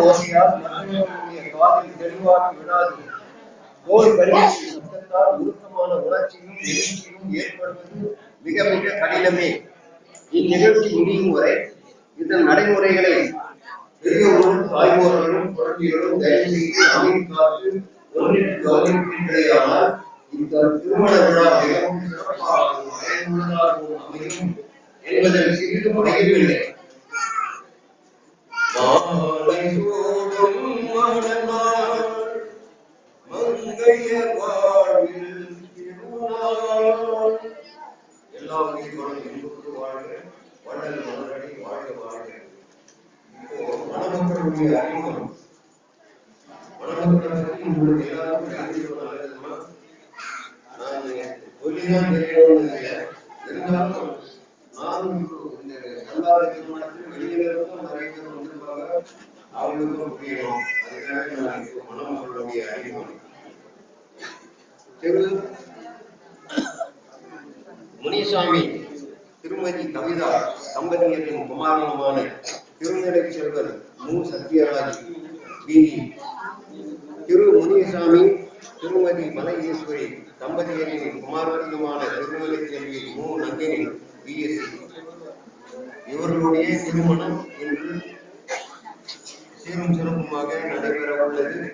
ஓசையால் மற்றவர்களுடைய காதில் தெளிவாக விடாது. தோல் பரிமாற்றிய சத்தத்தால் உருக்கமான உணர்ச்சியும் எழுச்சியும் ஏற்படுவது மிக மிக கடினமே. இந்நிகழ்ச்சி முடியும் வரை இதன் நடைமுறைகளை பெரியோர்களும் தாய்மோர்களும் குழந்தைகளும் தயவு செய்து அமைக்காது ஒன்றிற்கு கவனிக்கின்றேயானால் இந்த திருமண விழா மிகவும் சிறப்பாகவும் பயனுள்ளதாகவும் அமையும் என்பதில் சிறிதும் ஐயமில்லை. எல்லா உயிர்களும் இன்புற்று வாழ்க, வள்ளல் மலரடி வாழ்க வாழ்க. இப்போ மணமக்களுடைய அறிமுகம், மணமக்களை பற்றி உங்களுக்கு எல்லாருக்கும் அறிவிக்க நல்லதுமா? நான் சொல்லிதான் தெரியணும்னு இல்லை, இருந்தாலும் நானும் இந்த கல்லாத திருமணத்தில் வெளியிலிருந்தும் நிறைய பேர் வந்திருப்பாங்க, அவங்களுக்கும் புரியணும். அதுக்காக நான் இப்போ மணமக்களுடைய அறிமுகம். முனிசாமி திருமதி கவிதா தம்பதியரின் குமாரனமான திருநிலை செல்வர் மு சத்யராஜ் பிடி, திரு முனிசாமி திருமதி மலையேஸ்வரி தம்பதியரின் குமாரத்தியுமான திருநிலை செல்வி மு நந்தினி பிஎஸ்சி. இவர்களுடைய திருமணம் இன்று சீரும் சிறப்புமாக நடைபெற உள்ளது.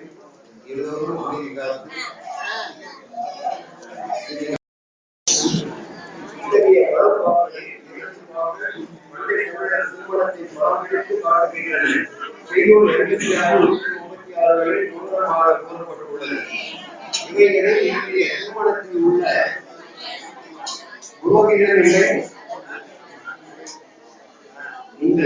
எல்லோரும் அமெரிக்கா திருமணத்தில் உள்ள புரோகிதர் இல்லை. இந்த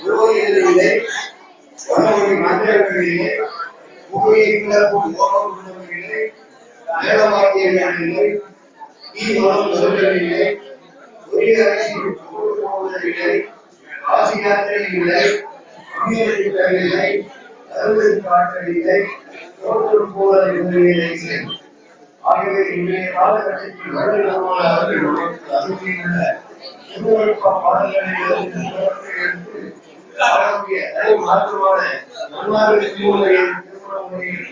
புரோகிதர் இல்லை, மந்திரங்கள் இல்லை, புகையை கிளப்பும் ஓகங்கள் இல்லை, வேதவாக்கியங்கள் இல்லை, தீவனம் வருதல் இல்லை, ஒரே அரசியல் இல்லை, காசி யாத்திரை இல்லை, அமெரிக்கர்கள் இல்லை, அறுபது காட்டல் இல்லை, தோற்றம் போல இல்லை. ஆகவே இன்றைய காலகட்டத்தில் வருடமான அருமையுள்ள திருவள்ளுவ பாடல்களிலிருந்து எடுத்து மாற்றமான நன்மார்க்க திருமுறையில் திருமண முறையில்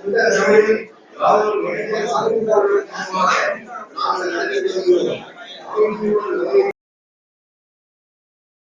இந்த தமிழில் நாங்கள் நடத்தி வருகிறோம்.